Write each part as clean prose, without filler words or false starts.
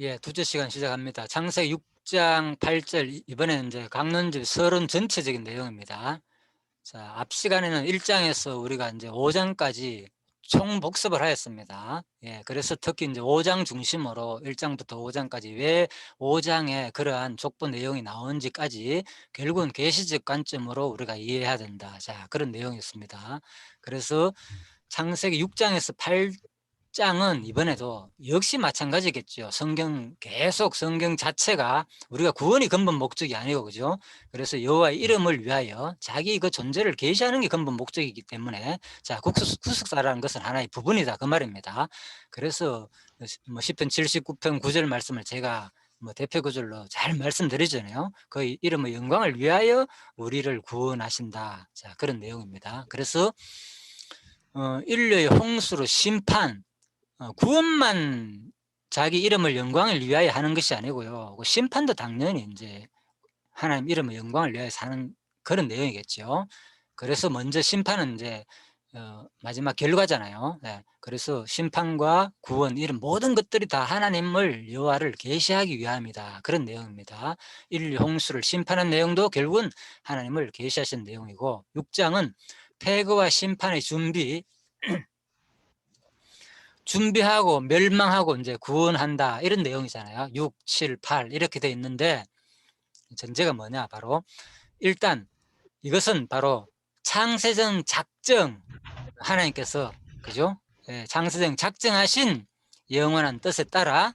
예, 두째 시간 시작합니다. 창세기 6장 8절 이번에는 이제 강론집 서론 전체적인 내용입니다. 자, 앞 시간에는 1장에서 우리가 이제 5장까지 총 복습을 하였습니다. 예, 그래서 특히 이제 5장 중심으로 1장부터 5장까지 왜 5장에 그러한 족보 내용이 나오는지까지 결국은 계시적 관점으로 우리가 이해해야 된다. 자, 그런 내용이었습니다. 그래서 창세기 6장에서 8장은 이번에도 역시 마찬가지겠죠. 계속 성경 자체가 우리가 구원이 근본 목적이 아니고, 그죠? 그래서 여호와의 이름을 위하여 자기 그 존재를 계시하는 게 근본 목적이기 때문에, 자, 구속사라는 것은 하나의 부분이다, 그 말입니다. 그래서 뭐 시편 79편 9절 말씀을 제가 뭐 대표 구절로 잘 말씀드리잖아요. 그 이름의 영광을 위하여 우리를 구원하신다. 자, 그런 내용입니다. 그래서 인류의 홍수로 심판, 구원만 자기 이름을 영광을 위하여 하는 것이 아니고요. 그 심판도 당연히 이제 하나님 이름의 영광을 위하여 사는 그런 내용이겠죠. 그래서 먼저 심판은 이제 마지막 결과잖아요. 네. 그래서 심판과 구원 이런 모든 것들이 다 하나님을 여호와를 계시하기 위함이다. 그런 내용입니다. 인류 홍수를 심판한 내용도 결국은 하나님을 계시하신 내용이고, 6장은 패거와 심판의 준비하고 멸망하고 이제 구원한다, 이런 내용이잖아요. 6, 7, 8 이렇게 돼 있는데, 전제가 뭐냐, 바로 일단 이것은 바로 창세전 작정, 하나님께서, 그죠? 예, 창세전 작정하신 영원한 뜻에 따라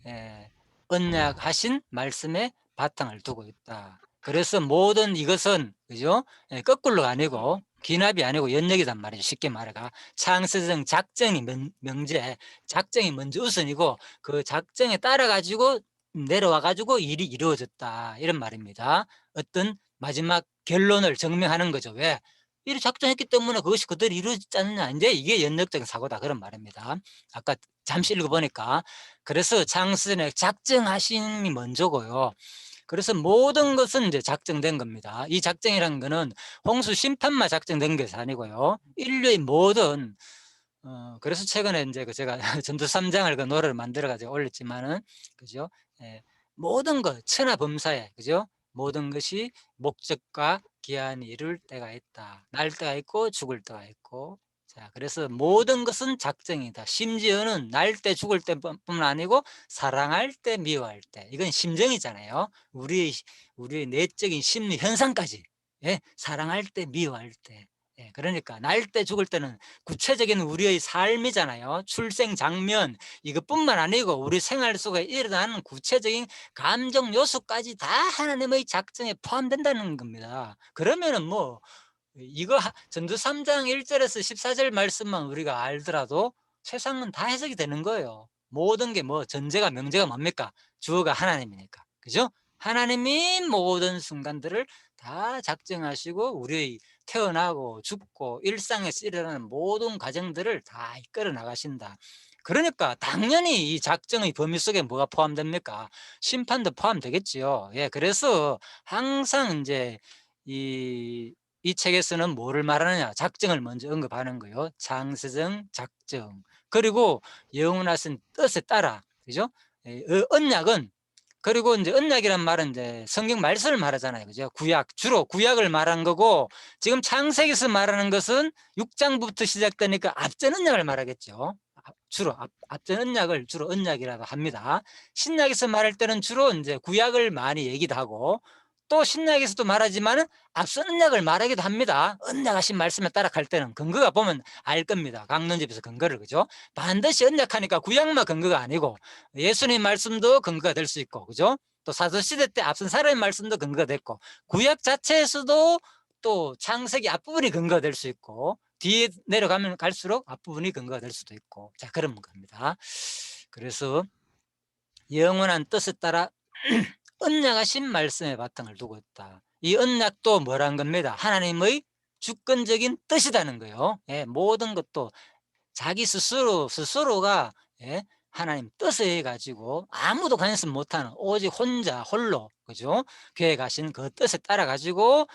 예, 언약하신 말씀에 바탕을 두고 있다. 그래서 모든 이것은, 그죠? 예, 거꾸로가 아니고 기납이 아니고 연역이단 말이죠. 쉽게 말해가 창세전 작정이 명제, 작정이 먼저 우선이고 그 작정에 따라 가지고 내려와 가지고 일이 이루어졌다, 이런 말입니다. 어떤 마지막 결론을 증명하는 거죠. 왜? 일이 작정했기 때문에 그것이 그대로 이루어지지 않느냐. 이제 이게 연역적인 사고다, 그런 말입니다. 아까 잠시 읽어보니까, 그래서 창세전에 작정하심이 먼저고요. 그래서 모든 것은 이제 작정된 겁니다. 이 작정이라는 거는 홍수 심판만 작정된 것이 아니고요. 인류의 모든 그래서 최근에 이제 그 제가 전도 3장을 그 노래를 만들어 가지고 올렸지만은, 그죠? 예, 모든 것 천하범사에, 그죠? 모든 것이 목적과 기한이 이룰 때가 있다. 날 때가 있고 죽을 때가 있고. 자, 그래서 모든 것은 작정이다. 심지어는 날 때 죽을 때뿐만 아니고 사랑할 때 미워할 때, 이건 심정이잖아요. 우리의 내적인 심리 현상까지. 예, 사랑할 때 미워할 때. 예, 그러니까 날 때 죽을 때는 구체적인 우리의 삶이잖아요. 출생 장면 이것뿐만 아니고 우리 생활 속에 일어나는 구체적인 감정 요소까지 다 하나님의 작정에 포함된다는 겁니다. 그러면은 뭐 이거 전도 3장 1절에서 14절 말씀만 우리가 알더라도 세상은 다 해석이 되는 거예요. 모든 게 뭐 전제가 명제가 뭡니까? 주어가 하나님이니까. 그죠? 하나님이 모든 순간들을 다 작정하시고 우리의 태어나고 죽고 일상에서 일어나는 모든 과정들을 다 이끌어 나가신다. 그러니까 당연히 이 작정의 범위 속에 뭐가 포함됩니까? 심판도 포함되겠지요. 예, 그래서 항상 이제 이 책에서는 뭐를 말하느냐? 작정을 먼저 언급하는 거예요. 창세정 작정. 그리고 영원하신 뜻에 따라, 그죠? 언약은, 그리고 이제 언약이란 말은 이제 성경 말씀을 말하잖아요. 그죠? 주로 구약을 말한 거고, 지금 창세기에서 말하는 것은 6장부터 시작되니까 앞전 언약을 말하겠죠. 주로 앞전 언약을 주로 언약이라고 합니다. 신약에서 말할 때는 주로 이제 구약을 많이 얘기도 하고, 또 신약에서도 말하지만은 앞선 언약을 말하기도 합니다. 언약하신 말씀에 따라 갈 때는 근거가 보면 알 겁니다. 강론집에서 근거를, 그죠? 반드시 언약하니까 구약만 근거가 아니고 예수님 말씀도 근거가 될 수 있고, 그죠? 또 사도시대 때 앞선 사람의 말씀도 근거가 됐고, 구약 자체에서도 또 창세기 앞부분이 근거가 될 수 있고, 뒤에 내려가면 갈수록 앞부분이 근거가 될 수도 있고, 자, 그런 겁니다. 그래서 영원한 뜻에 따라 언약하신 말씀에 바탕을 두고 있다. 이 언약도 뭐란 겁니다. 하나님의 주권적인 뜻이라는 거예요. 예, 모든 것도 자기 스스로가, 예, 하나님 뜻에 의해 가지고 아무도 관심 못하는 오직 혼자 홀로, 그죠? 계획하신 그 뜻에 따라 가지고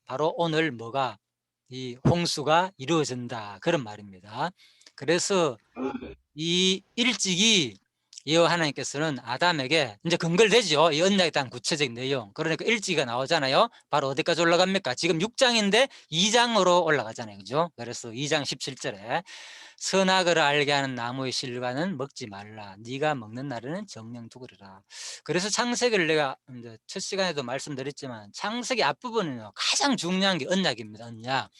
바로 오늘 뭐가 이 홍수가 이루어진다, 그런 말입니다. 그래서 이 일찍이 이어 하나님께서는 아담에게 이제 근거되죠. 이 언약에 대한 구체적인 내용. 그러니까 일지가 나오잖아요. 바로 어디까지 올라갑니까? 지금 6장인데 2장으로 올라가잖아요. 그죠? 그래서 2장 17절에 선악을 알게 하는 나무의 실과는 먹지 말라. 네가 먹는 날에는 정령 죽으리라. 그래서 창세기를 내가 이제 첫 시간에도 말씀드렸지만 창세기 앞부분은요, 가장 중요한 게 언약입니다. 언약.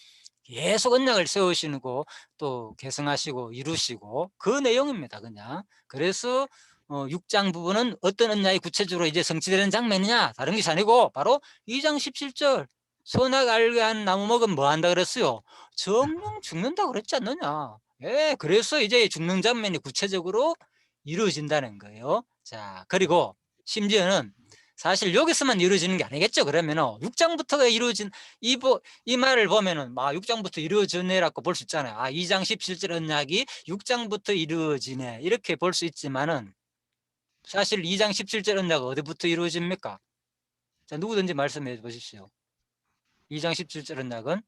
계속 언약을 세우시고 또 계승하시고 이루시고 그 내용입니다. 그냥. 그래서 6장 부분은 어떤 언약이 구체적으로 이제 성취되는 장면이냐, 다른 것이 아니고 바로 2장 17절 선악 알게 한 나무 먹으면 뭐 한다 그랬어요? 정령 죽는다 그랬지 않느냐. 예, 그래서 이제 죽는 장면이 구체적으로 이루어진다는 거예요. 자, 그리고 심지어는 사실 여기서만 이루어지는 게 아니겠죠. 그러면 6장부터가 이루어진 이 말을 보면은 6장부터 이루어지네라고 볼 수 있잖아요. 2장 17절 언약이 6장부터 이루어지네 이렇게 볼 수 있지만은 사실 2장 17절 언약은 어디부터 이루어집니까? 자, 누구든지 말씀해 보십시오. 2장 17절 언약은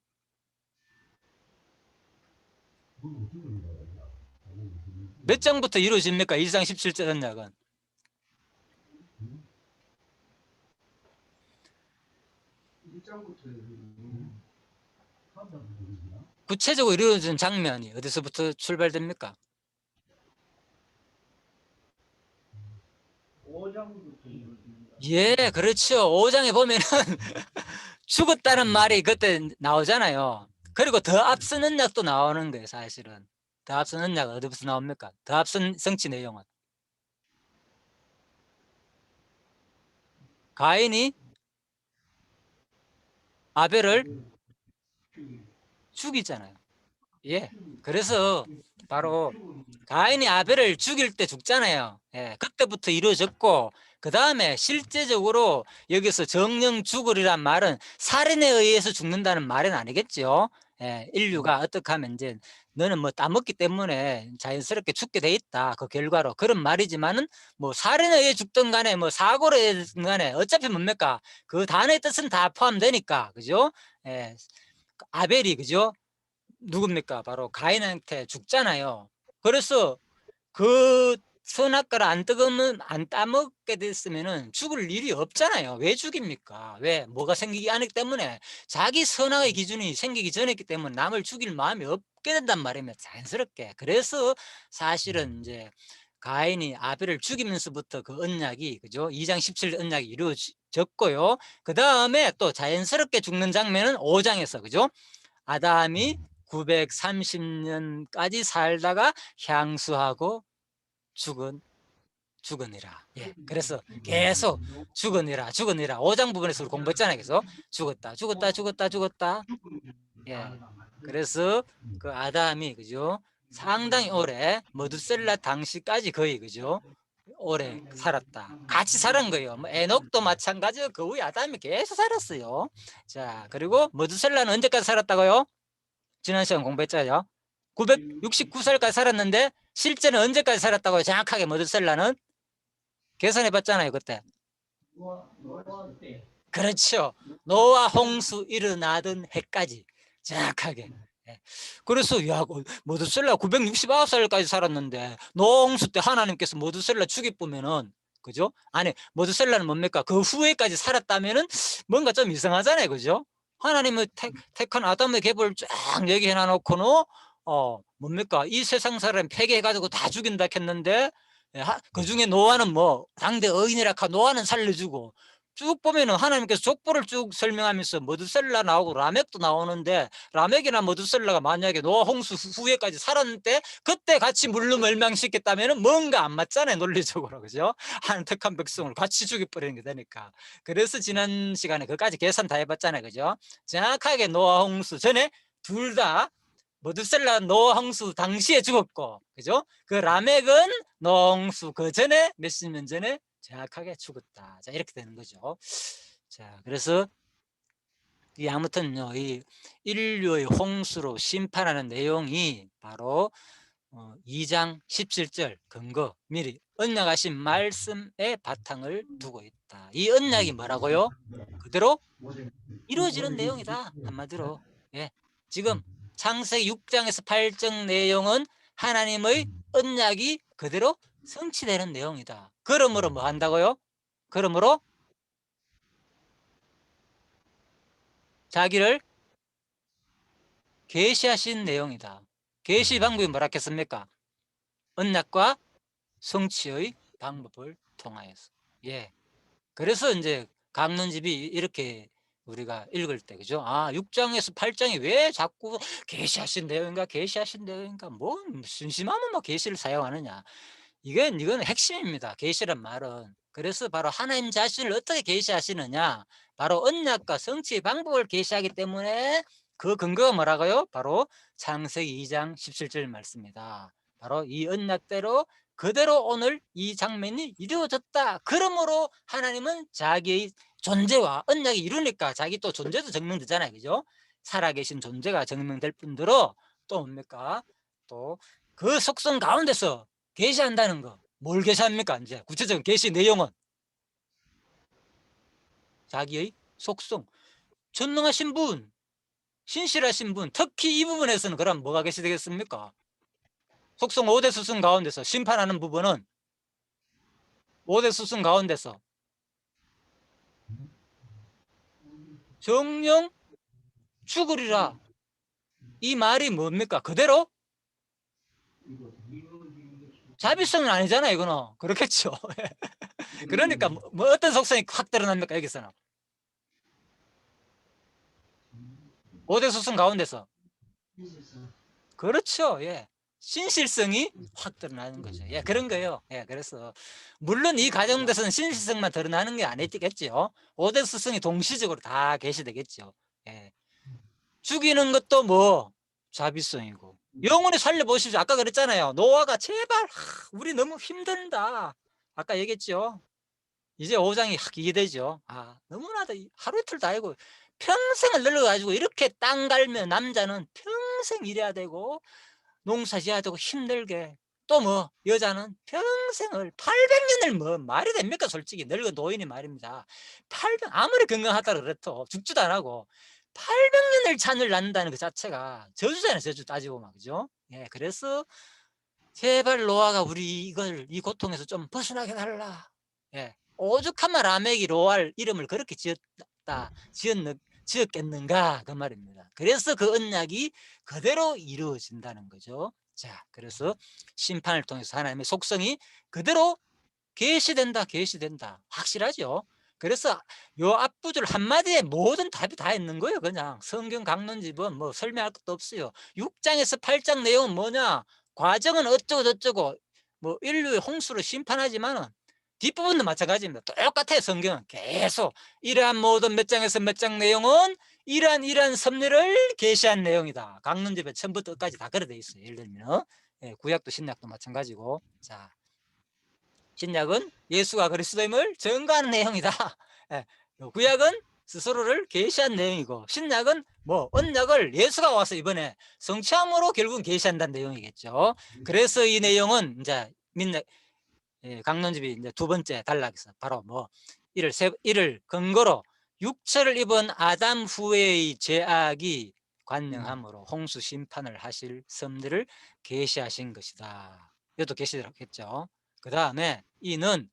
몇 장부터 이루어집니까? 2장 17절 언약은 구체적으로 이루어진 장면이 어디서부터 출발됩니까? 5장부터. 예, 그렇죠. 5장에 보면은 죽었다는 말이 그때 나오잖아요. 그리고 더 앞선 언약도 나오는 거예요. 사실은 더 앞선 언약 어디부터 나옵니까? 더 앞선 성취 내용은 가인이 아벨을 죽이잖아요. 예, 그래서 바로 가인이 아벨을 죽일 때 죽잖아요. 예, 그때부터 이루어졌고 그 다음에 실제적으로 여기서 정령 죽으리란 말은 살인에 의해서 죽는다는 말은 아니겠죠. 예, 인류가 어떻게 하면 이제 너는 뭐 따먹기 때문에 자연스럽게 죽게 돼 있다. 그 결과로 그런 말이지만은 뭐 살인에 의해 죽든 간에 뭐 사고로 의해 죽든 간에 어차피 뭡니까? 그 단어의 뜻은 다 포함되니까. 그죠? 예, 아벨이 그죠? 누굽니까? 바로 가인한테 죽잖아요. 그래서 그 선악과를 안 따먹게 됐으면은 죽을 일이 없잖아요. 왜 죽입니까? 왜? 뭐가 생기기 않기 때문에 자기 선악의 기준이 생기기 전이기 때문에 남을 죽일 마음이 없게 된단 말입니다. 자연스럽게. 그래서 사실은 이제 가인이 아벨을 죽이면서부터 그 언약이 그죠? 2장 17절 언약이 이루어졌고요. 그 다음에 또 자연스럽게 죽는 장면은 5장에서 그죠? 아담이 930년까지 살다가 향수하고 죽으니라. 예. 그래서 계속 죽으니라, 죽으니라. 5장 부분에서 우리 공부했잖아요. 그래서 죽었다, 죽었다, 죽었다, 죽었다. 예. 그래서 그 아담이 그죠? 상당히 오래 머두셀라 당시까지 거의 그죠? 오래 살았다. 같이 살은 거예요. 뭐 에녹도 마찬가지고 그 후에 아담이 계속 살았어요. 자, 그리고 머두셀라는 언제까지 살았다고요? 지난 시간 공부했잖아요. 969살까지 살았는데 실제는 언제까지 살았다고요? 정확하게 머드셀라는 계산해 봤잖아요. 그때. 그렇죠. 노아 홍수 일어나던 해까지 정확하게. 예. 그래서 야 머드셀라 969살까지 살았는데 노아 홍수 때 하나님께서 머드셀라 죽이보면은 그죠? 아니 머드셀라는 뭡니까? 그 후에까지 살았다면은 뭔가 좀 이상하잖아요. 그죠? 하나님의 택한 아담의 계보를 쫙 얘기해 놔놓고는 뭡니까? 이 세상 사람 폐기해가지고 다 죽인다 했는데 그 중에 노아는 뭐 당대 의인이라 카 노아는 살려주고 쭉 보면은 하나님께서 족보를 쭉 설명하면서 머드셀라 나오고 라멕도 나오는데 라멕이나 머드셀라가 만약에 노아 홍수 후에까지 살았는데 그때 같이 물로 멸망시켰다면은 뭔가 안 맞잖아요. 논리적으로. 그죠? 하나님 택한 백성을 같이 죽여버리는 게 되니까. 그래서 지난 시간에 그까지 계산 다 해봤잖아요. 그죠? 정확하게 노아 홍수 전에 둘 다 머드셀라 노아 홍수 당시에 죽었고 그죠? 그 라멕은 노아 홍수 그 전에 몇십 년 전에 정확하게 죽었다. 자, 이렇게 되는 거죠. 자, 그래서 이 아무튼요, 이 인류의 홍수로 심판하는 내용이 바로 2장 17절 근거 미리 언약하신 말씀에 바탕을 두고 있다. 이 언약이 뭐라고요? 그대로 이루어지는 내용이다. 한마디로. 예. 지금 창세기 6장에서 8장 내용은 하나님의 언약이 그대로 성취되는 내용이다. 그러므로 뭐 한다고요? 그러므로 자기를 계시하신 내용이다. 계시 방법이 뭐라 했습니까? 언약과 성취의 방법을 통하여서. 예. 그래서 이제 강론집이 이렇게 우리가 읽을 때, 그죠? 아, 6장에서 8장이 왜 자꾸 계시하신 내용인가, 계시하신 내용인가, 뭐 심심하면 뭐 계시를 사용하느냐. 이건 핵심입니다. 계시란 말은. 그래서 바로 하나님 자신을 어떻게 계시하시느냐, 바로 언약과 성취의 방법을 계시하기 때문에 그 근거가 뭐라고요? 바로 창세기 2장 17절 말씀입니다. 바로 이 언약대로 그대로 오늘 이 장면이 이루어졌다. 그러므로 하나님은 자기의 존재와 언약이 이루니까 자기 또 존재도 증명되잖아요. 그죠? 살아계신 존재가 증명될 뿐더러 또 뭡니까? 또 그 속성 가운데서 계시한다는 거. 뭘 계시합니까? 이제 구체적인 계시 내용은 자기의 속성, 전능하신 분, 신실하신 분, 특히 이 부분에서는 그럼 뭐가 계시되겠습니까? 속성 5대 수성 가운데서 심판하는 부분은 5대 수성 가운데서 정령 죽으리라. 이 말이 뭡니까? 그대로 자비성은 아니잖아요. 이거는 그렇겠죠. 그러니까 뭐 어떤 속성이 확 드러납니까? 여기서는 5대 수성 가운데서 그렇죠. 예. 신실성이 확 드러나는 거죠. 예, 그런 거예요. 예, 그래서 물론 이 가정에서는 신실성만 드러나는 게 아니겠죠. 5대 수성이 동시적으로 다 계시되겠죠. 예. 죽이는 것도 뭐 자비성이고 영혼이 살려보십시오. 아까 그랬잖아요. 노아가 제발 우리 너무 힘든다. 아까 얘기했죠. 이제 5장이 확 이해되죠. 아, 너무나도 하루 이틀도 아니고 평생을 늙어가지고 이렇게 땅 갈면 남자는 평생 일해야 되고 농사 지어야 되고 힘들게, 또 뭐 여자는 평생을 800년을 뭐 말이 됩니까? 솔직히 늙은 노인이 말입니다. 800 아무리 건강하다고 그래도 죽지도 안 하고 800년을 잔을 낳는다는 그 자체가 저주잖아요. 저주 따지고 막, 그죠? 예, 그래서 제발 노아가 우리 이 고통에서 좀 벗어나게 달라. 예, 오죽하면 라멕이 로알 이름을 그렇게 지었겠는가 그 말입니다. 그래서 그 언약이 그대로 이루어진다는 거죠. 자, 그래서 심판을 통해서 하나님의 속성이 그대로 계시된다 확실하죠. 그래서 요 앞부절 한마디에 모든 답이 다 있는 거예요. 그냥 성경 강론집은 뭐 설명할 것도 없어요. 6장에서 8장 내용은 뭐냐, 과정은 어쩌고 저쩌고 뭐 인류의 홍수를 심판하지만은 뒷부분도 마찬가지입니다. 똑같아요. 성경은 계속 이러한 모든 몇 장에서 몇 장 내용은 이러한 섭리를 계시한 내용이다. 강론집에 처음부터 끝까지 다 그래 돼 있어요. 예를 들면 구약도 신약도 마찬가지고. 자, 신약은 예수가 그리스도임을 증거하는 내용이다. 구약은 스스로를 계시한 내용이고, 신약은 뭐 언약을 예수가 와서 이번에 성취함으로 결국은 계시한다는 내용이겠죠. 그래서 이 내용은 이제 강론집이 이제 두 번째 단락에서 바로 뭐 이를 근거로 육체를 입은 아담 후에의 죄악이 관영함으로 홍수 심판을 하실 섭리를 계시하신 것이다. 이것도 계시더라겠죠. 그 다음에 이는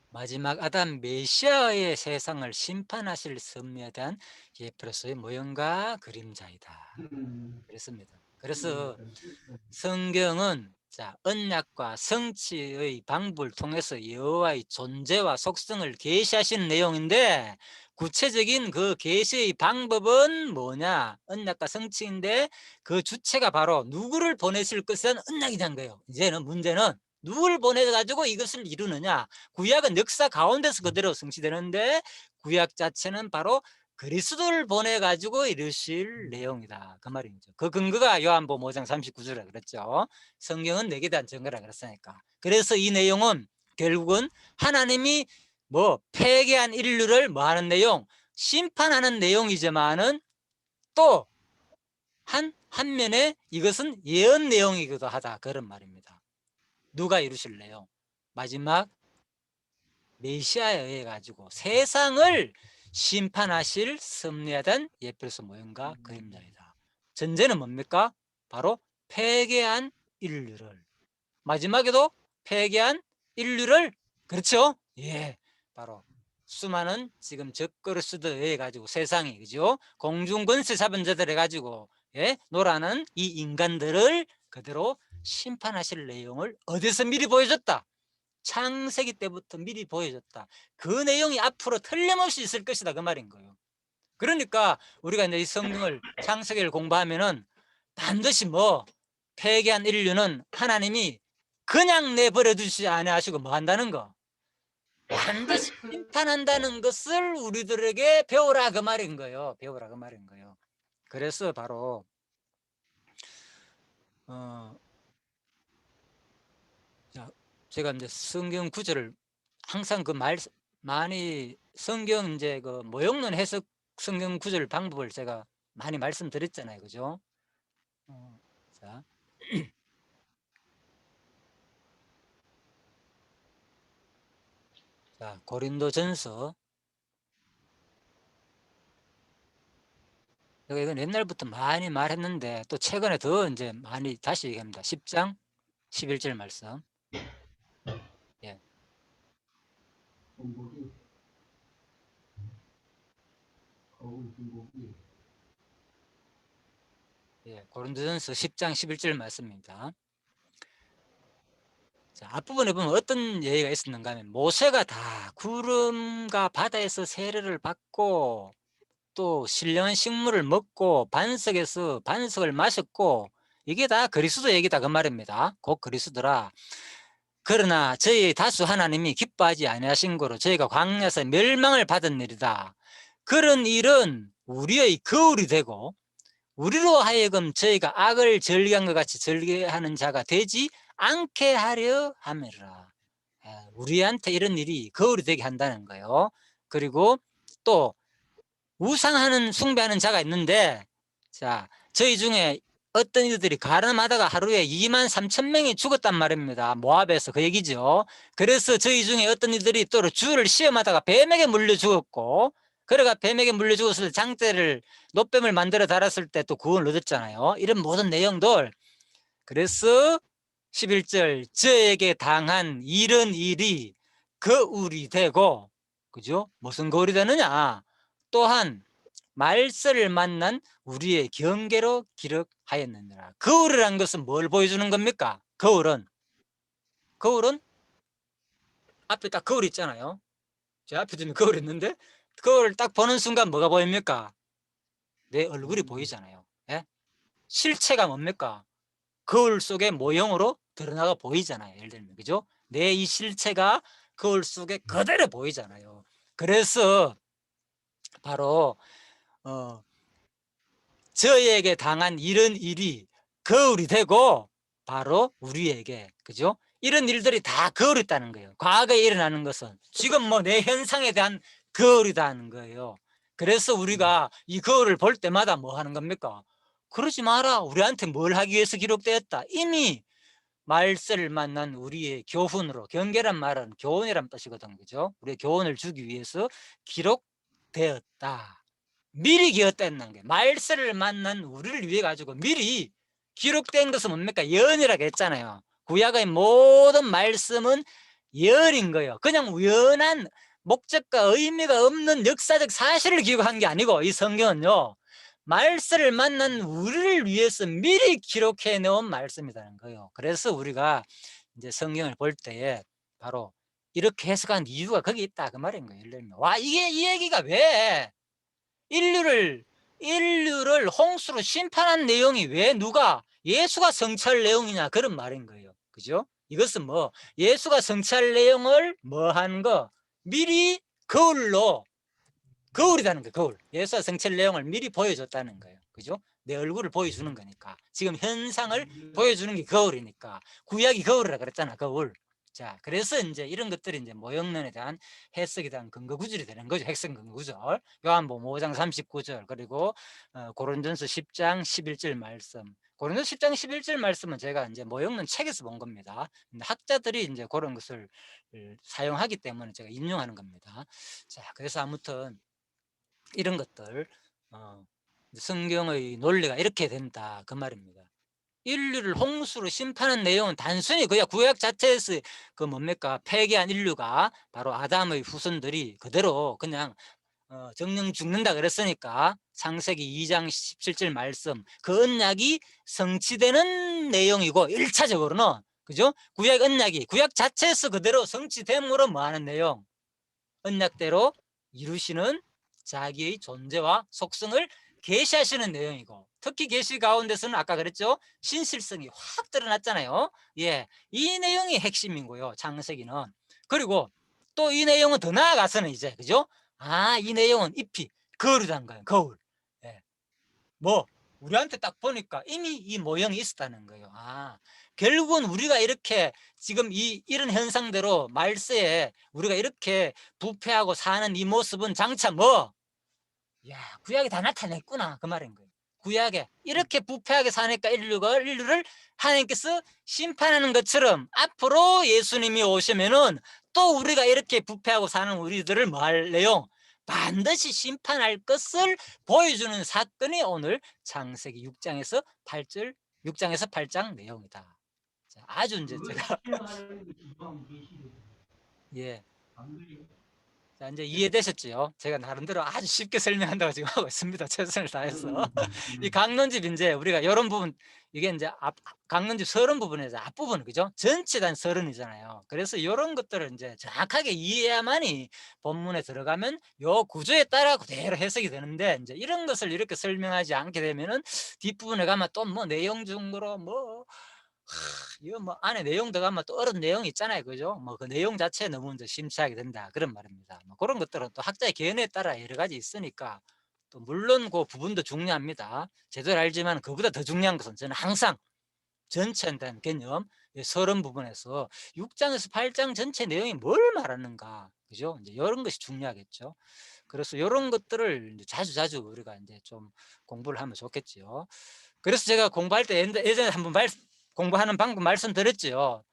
마지막 아담 메시아의 세상을 심판하실 섭리에 대한 예표로서의 모형과 그림자이다. 그랬습니다. 그래서 성경은 자, 언약과 성취의 방법을 통해서 여호와의 존재와 속성을 계시하신 내용인데, 구체적인 그 계시의 방법은 뭐냐? 언약과 성취인데 그 주체가 바로 누구를 보내실 것은 언약이라는 거예요. 이제는 문제는 누굴 보내가지고 이것을 이루느냐? 구약은 역사 가운데서 그대로 성취되는데 구약 자체는 바로 그리스도를 보내가지고 이루실 내용이다. 그 말이죠. 그 근거가 요한복음 5장 39절에 그랬죠. 성경은 내게 대한 증거라 그랬으니까. 그래서 이 내용은 결국은 하나님이 뭐 폐괴한 인류를 뭐 하는 내용, 심판하는 내용이지만은 또 한 면에 이것은 예언 내용이기도 하다. 그런 말입니다. 누가 이루실 내용? 마지막 메시아에 의해 가지고 세상을 심판하실 섭리에 대한 예표로서 모형과 그림자이다. 전제는 뭡니까? 바로 폐괴한 인류를, 마지막에도 폐괴한 인류를, 그렇죠? 예, 바로 수많은 지금 적그리스도 해가지고 세상이, 그죠? 공중권세 잡은 자들 해가지고, 예, 노라는 이 인간들을 그대로 심판하실 내용을 어디서 미리 보여줬다? 창세기 때부터 미리 보여줬다. 그 내용이 앞으로 틀림없이 있을 것이다, 그 말인 거예요. 그러니까 우리가 이제 이 성경을, 창세기를 공부하면은 반드시 뭐 폐기한 인류는 하나님이 그냥 내버려 두시지 아니하시고 뭐 한다는 거, 반드시 심판한다는 것을 우리들에게 배우라, 그 말인 거예요. 배우라, 그 말인 거예요. 그래서 바로 자, 제가 이제 성경 구절을 항상 그 많이 성경 이제 그 모형론 해석 성경 구절 방법을 제가 많이 말씀드렸잖아요, 그죠? 자, 자, 고린도전서. 제가 이건 옛날부터 많이 말했는데 또 최근에 더 이제 많이 다시 얘기합니다. 10장 11절 말씀. 예. 예, 고린도전서 10장 11절 말씀입니다. 자, 앞부분에 보면 어떤 얘기가 있었는가 하면, 모세가 다 구름과 바다에서 세례를 받고 또 신령한 식물을 먹고 반석에서 반석을 마셨고, 이게 다 그리스도 얘기다, 그 말입니다. 곧 그리스도라. 그러나 저희 다수 하나님이 기뻐하지 아니하신 거로 저희가 광야에서 멸망을 받은 일이다. 그런 일은 우리의 거울이 되고 우리로 하여금 저희가 악을 절개한 것 같이 절개하는 자가 되지 않게 하려 함이라. 우리한테 이런 일이 거울이 되게 한다는 거예요. 그리고 또 우상하는 숭배하는 자가 있는데, 자, 저희 중에 어떤 이들이 가늠하다가 하루에 2만 3천 명이 죽었단 말입니다. 모압에서, 그 얘기죠. 그래서 저희 중에 어떤 이들이 또 주를 시험하다가 뱀에게 물려 죽었고, 그래가 뱀에게 물려 죽었을 때 장대를, 노뱀을 만들어 달았을 때 또 구원을 얻었잖아요. 이런 모든 내용들. 그래서 11절, 저에게 당한 이런 일이 거울이 되고, 그죠? 무슨 거울이 되느냐? 또한 말세를 만난 우리의 경계로 기록하였느니라. 거울이란 것은 뭘 보여주는 겁니까? 거울은 앞에 딱 거울 있잖아요. 제 앞에 지금 거울 있는데, 거울을 딱 보는 순간 뭐가 보입니까? 내 얼굴이 보이잖아요. 예? 실체가 뭡니까? 거울 속의 모형으로 드러나가 보이잖아요. 예를 들면, 그죠? 내 이 실체가 거울 속에 그대로 보이잖아요. 그래서 바로 저에게 당한 이런 일이 거울이 되고 바로 우리에게, 그죠? 이런 일들이 다 거울이 있다는 거예요. 과거에 일어나는 것은 지금 뭐 내 현상에 대한 거울이다는 거예요. 그래서 우리가 이 거울을 볼 때마다 뭐 하는 겁니까? 그러지 마라. 우리한테 뭘 하기 위해서 기록되었다. 이미 말세를 만난 우리의 교훈으로, 경계란 말은 교훈이란 뜻이거든, 그죠? 우리의 교훈을 주기 위해서 기록되었다. 미리 기록됐는 게, 말세를 만난 우리를 위해 가지고 미리 기록된 것은 뭡니까? 예언이라고 했잖아요. 구약의 모든 말씀은 예언인 거예요. 그냥 우연한 목적과 의미가 없는 역사적 사실을 기록한 게 아니고, 이 성경은요, 말세를 만난 우리를 위해서 미리 기록해 놓은 말씀이라는 거예요. 그래서 우리가 이제 성경을 볼 때에 바로 이렇게 해석한 이유가 거기 있다, 그 말인 거예요. 예를 들면, 와, 이게 이 얘기가 왜 인류를 홍수로 심판한 내용이 왜 누가 예수가 성취할 내용이냐, 그런 말인 거예요. 그죠? 이것은 뭐 예수가 성취할 내용을 뭐 한 거 미리 거울이라는 거예요. 거울. 예수가 성취할 내용을 미리 보여줬다는 거예요. 그죠? 내 얼굴을 보여주는 거니까. 지금 현상을 보여주는 게 거울이니까. 구약이 거울이라 그랬잖아, 거울. 자, 그래서 이제 이런 것들이 이제 모형론에 대한 해석에 대한 근거 구절이 되는 거죠. 핵심 근거 구절. 요한복음 5장 39절, 그리고 고린도전서 10장 11절 말씀. 고린도서 10장 11절 말씀은 제가 이제 모형론 책에서 본 겁니다. 학자들이 이제 그런 것을 사용하기 때문에 제가 인용하는 겁니다. 자, 그래서 아무튼 이런 것들, 성경의 논리가 이렇게 된다, 그 말입니다. 인류를 홍수로 심판한 내용은 단순히 그냥 구약 자체에서 그 뭡니까 패괴한 인류가 바로 아담의 후손들이 그대로 그냥 정령 죽는다 그랬으니까 창세기 2장 17절 말씀 그 언약이 성취되는 내용이고 1차적으로는 그죠? 구약 언약이 구약 자체에서 그대로 성취됨으로 뭐하는 내용 언약대로 이루시는 자기의 존재와 속성을 계시하시는 내용이고 특히 계시 가운데서는 아까 그랬죠 신실성이 확 드러났잖아요. 예, 이 내용이 핵심이고요 창세기는. 그리고 또 이 내용은 더 나아가서는 이제 그죠 이 내용은 잎이 거울이란 거예요. 거울. 예. 뭐 우리한테 딱 보니까 이미 이 모형이 있었다는 거예요. 결국은 우리가 이렇게 지금 이런 현상대로 말세에 우리가 이렇게 부패하고 사는 이 모습은 장차 뭐 구약이 다 나타냈구나 그 말인 거예요. 구약에 이렇게 부패하게 사니까 인류를 하나님께서 심판하는 것처럼 앞으로 예수님이 오시면은 또 우리가 이렇게 부패하고 사는 우리들을 뭐 할래요? 반드시 심판할 것을 보여주는 사건이 오늘 창세기 6장에서 8절 6장에서 8장 내용이다. 자, 아주 이제 제가 예. 자, 이제 이해되셨죠? 제가 나름대로 아주 쉽게 설명한다고 지금 하고 있습니다. 최선을 다해서. 이 강론집 이제 우리가 이런 부분 이게 이제 강론집 서론 부분에서 앞부분 그죠? 전체 단 서론이잖아요. 그래서 이런 것들을 이제 정확하게 이해해야만이 본문에 들어가면 요 구조에 따라 그대로 해석이 되는데 이제 이런 것을 이렇게 설명하지 않게 되면은 뒷부분에 가면 또 뭐 내용적으로 뭐 이거 뭐 안에 내용 들어가면 또 어려운 내용이 있잖아요. 그죠? 뭐 그 내용 자체에 너무 이제 심취하게 된다. 그런 말입니다. 뭐 그런 것들은 또 학자의 견해에 따라 여러 가지 있으니까 또 물론 그 부분도 중요합니다. 제대로 알지만 그보다 더 중요한 것은 저는 항상 전체에 대한 개념, 서론 부분에서 6장에서 8장 전체 내용이 뭘 말하는가. 그죠? 이제 이런 것이 중요하겠죠. 그래서 이런 것들을 자주 우리가 이제 좀 공부를 하면 좋겠지요. 그래서 제가 공부할 때 예전에 한번 공부하는 방법 말씀드렸죠.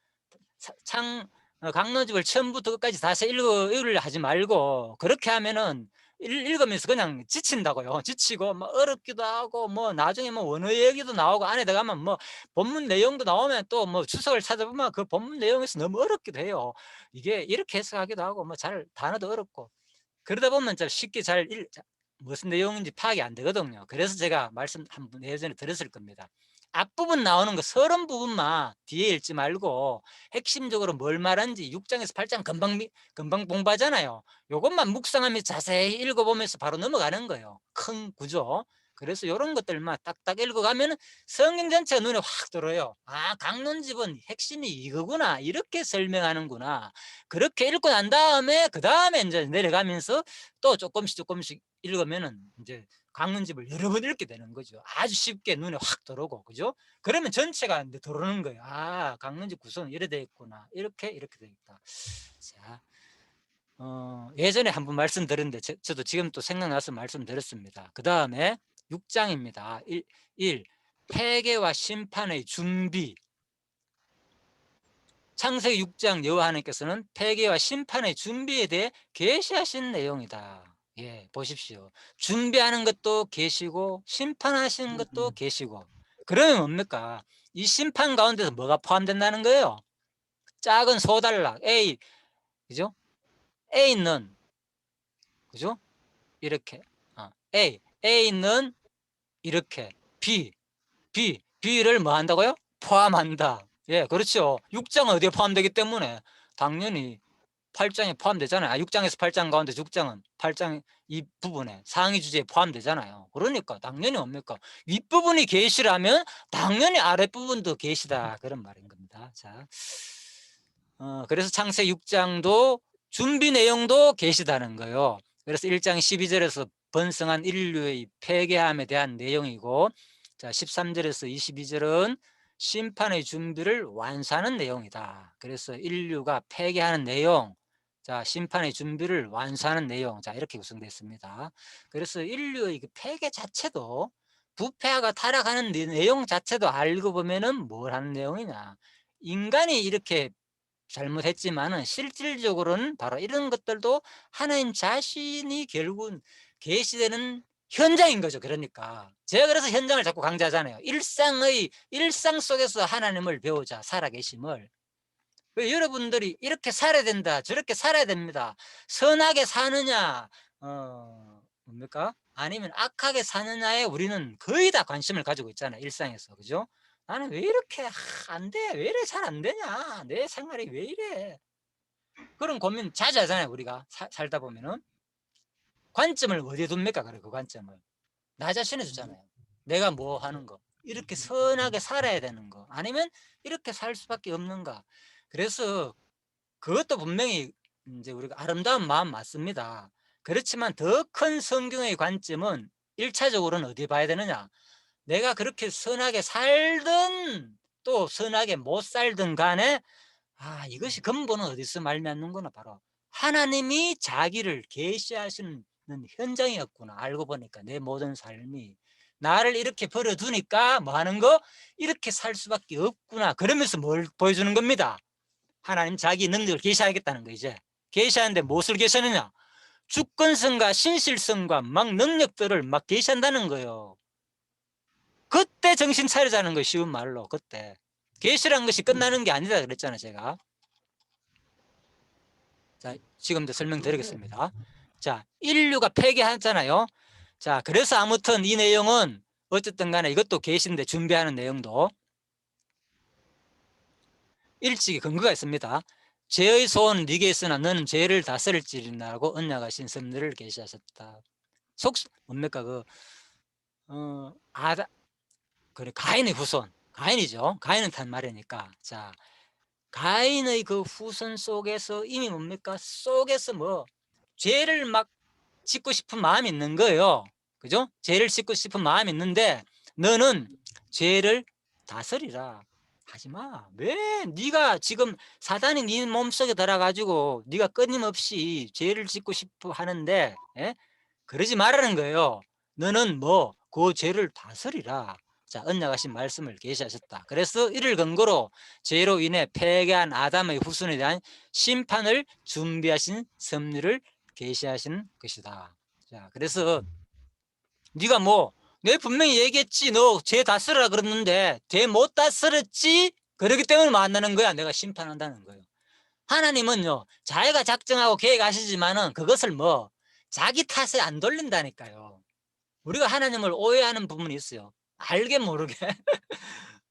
강론집을 처음부터 끝까지 다시 읽으려 하지 말고 그렇게 하면은 읽으면서 그냥 지친다고요. 지치고 뭐 어렵기도 하고 뭐 나중에 뭐 원어 얘기도 나오고 안에 들어가면 뭐 본문 내용도 나오면 또 뭐 주석을 찾아보면 그 본문 내용에서 너무 어렵기도 해요. 이게 이렇게 해석하기도 하고 뭐 잘 단어도 어렵고 그러다 보면 좀 쉽게 무슨 내용인지 파악이 안 되거든요. 그래서 제가 말씀 한번 예전에 드렸을 겁니다. 앞부분 나오는 거 서론 부분만 뒤에 읽지 말고 핵심적으로 뭘 말하는지 6장에서 8장 금방 공부하잖아요. 요것만 묵상하면서 자세히 읽어보면서 바로 넘어가는 거예요. 큰 구조. 그래서 이런 것들만 딱딱 읽어가면 성경 전체가 눈에 확 들어요. 강론집은 핵심이 이거구나. 이렇게 설명하는구나. 그렇게 읽고 난 다음에 그 다음에 이제 내려가면서 또 조금씩 읽으면은 이제 강론집을 여러 번 읽게 되는 거죠. 아주 쉽게 눈에 확 들어오고 그죠? 그러면 전체가 이제 들어오는 거예요. 강론집 구성은 이래 돼 있구나. 이렇게 돼 있다. 자, 예전에 한번 말씀드렸는데 저도 지금 또 생각나서 말씀드렸습니다. 그 다음에 6장입니다. 1. 회개와 심판의 준비. 창세기 6장 여호와 하나님께서는 회개와 심판의 준비에 대해 계시하신 내용이다. 예, 보십시오. 준비하는 것도 계시고 심판하시는 것도 계시고. 그러면 뭡니까? 이 심판 가운데서 뭐가 포함된다는 거예요? 작은 소달락 A, 그죠? A는 그죠? 이렇게 A는 이렇게 B를 뭐 한다고요? 포함한다. 예, 그렇죠. 6장은 어디에 포함되기 때문에 당연히 8장에 포함되잖아요. 6장에서 8장 가운데 6장은 8장 이 부분에 상위 주제에 포함되잖아요. 그러니까 당연히 뭡니까? 윗부분이 계시라면 당연히 아랫부분도 계시다. 그런 말인 겁니다. 자, 그래서 창세 6장도 준비 내용도 계시다는 거예요. 그래서 1장 12절에서 번성한 인류의 폐괴함에 대한 내용이고, 자 13절에서 22절은 심판의 준비를 완수하는 내용이다. 그래서 인류가 폐괴하는 내용, 자 심판의 준비를 완수하는 내용, 자 이렇게 구성됐습니다. 그래서 인류의 그 폐괴 자체도 부패하가 타락하는 내용 자체도 알고 보면은 뭘 하는 내용이냐, 인간이 이렇게 잘못했지만은 실질적으로는 바로 이런 것들도 하나님 자신이 결국은 계시되는 현장인 거죠. 그러니까 제가 그래서 현장을 자꾸 강조하잖아요. 일상 속에서 하나님을 배우자, 살아계심을. 왜 여러분들이 이렇게 살아야 된다, 저렇게 살아야 됩니다, 선하게 사느냐, 뭡니까? 아니면 악하게 사느냐에 우리는 거의 다 관심을 가지고 있잖아요. 일상에서. 그죠? 나는 왜 이렇게 안 돼? 왜 이래 잘 안 되냐? 내 생활이 왜 이래? 그런 고민 자주 하잖아요. 우리가 살다 보면은. 관점을 어디에 둡니까? 그래, 그 관점을 나 자신에 두잖아요. 내가 뭐 하는 거, 이렇게 선하게 살아야 되는 거, 아니면 이렇게 살 수밖에 없는가. 그래서 그것도 분명히 이제 우리가 아름다운 마음 맞습니다. 그렇지만 더 큰 성경의 관점은 1차적으로는 어디 봐야 되느냐, 내가 그렇게 선하게 살든 또 선하게 못 살든 간에 이것이 근본은 어디서 말미암는구나, 바로 하나님이 자기를 계시하시는 현장이었구나. 알고 보니까 내 모든 삶이 나를 이렇게 버려두니까 뭐 하는 거, 이렇게 살 수밖에 없구나. 그러면서 뭘 보여주는 겁니다. 하나님 자기 능력을 계시하겠다는 거. 이제 계시하는데 무엇을 계시하느냐, 주권성과 신실성과 막 능력들을 막 계시한다는 거예요. 그때 정신 차리자는 거, 쉬운 말로. 그때 계시라는 것이 끝나는 게 아니다 그랬잖아요, 제가. 자, 지금도 설명드리겠습니다. 자, 인류가 폐기하잖아요. 자, 그래서 아무튼 이 내용은 어쨌든 간에 이것도 계시인데, 준비하는 내용도 일찍이 근거가 있습니다. 죄의 소원은 네게 있으나 너는 죄를 다스릴지라고 언약하신 섭리를 계시하셨다. 뭡니까? 그래, 가인의 후손. 가인이죠. 가인은 탄 말이니까. 자, 가인의 그 후손 속에서 이미 뭡니까? 속에서 뭐 죄를 막 짓고 싶은 마음이 있는 거예요. 그죠? 죄를 짓고 싶은 마음이 있는데, 너는 죄를 다스리라. 하지 마. 왜 네가 지금 사단이 네 몸속에 들어가지고 네가 끊임없이 죄를 짓고 싶어 하는데, 그러지 말라는 거예요. 너는 뭐 그 죄를 다스리라. 자, 언약하신 말씀을 계시하셨다. 그래서 이를 근거로 죄로 인해 패배한 아담의 후손에 대한 심판을 준비하신 섭리를 계시하시는 것이다. 자, 그래서 네가 뭐, 내 분명히 얘기했지, 너 죄 다스리라 그랬는데 죄 못 다스렸지, 그러기 때문에 만나는 거야. 내가 심판한다는 거예요. 하나님은요, 자기가 작정하고 계획하시지만은 그것을 뭐 자기 탓에 안 돌린다니까요. 우리가 하나님을 오해하는 부분이 있어요. 알게 모르게.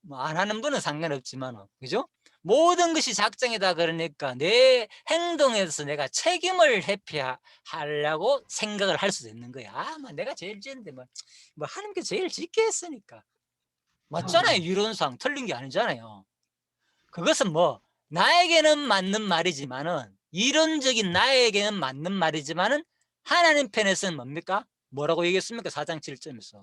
뭐 안 하는 분은 상관없지만, 그죠? 모든 것이 작정이다 그러니까 내 행동에서 내가 책임을 회피하려고 생각을 할 수도 있는 거야. 뭐 내가 제일 지는데 뭐 하는 게 제일 짓게 했으니까. 맞잖아요. 이론상 틀린 게 아니잖아요. 그것은 뭐 나에게는 맞는 말이지만은, 이론적인 나에게는 맞는 말이지만은, 하나님 편에서는 뭡니까? 뭐라고 얘기했습니까? 4장 7절에서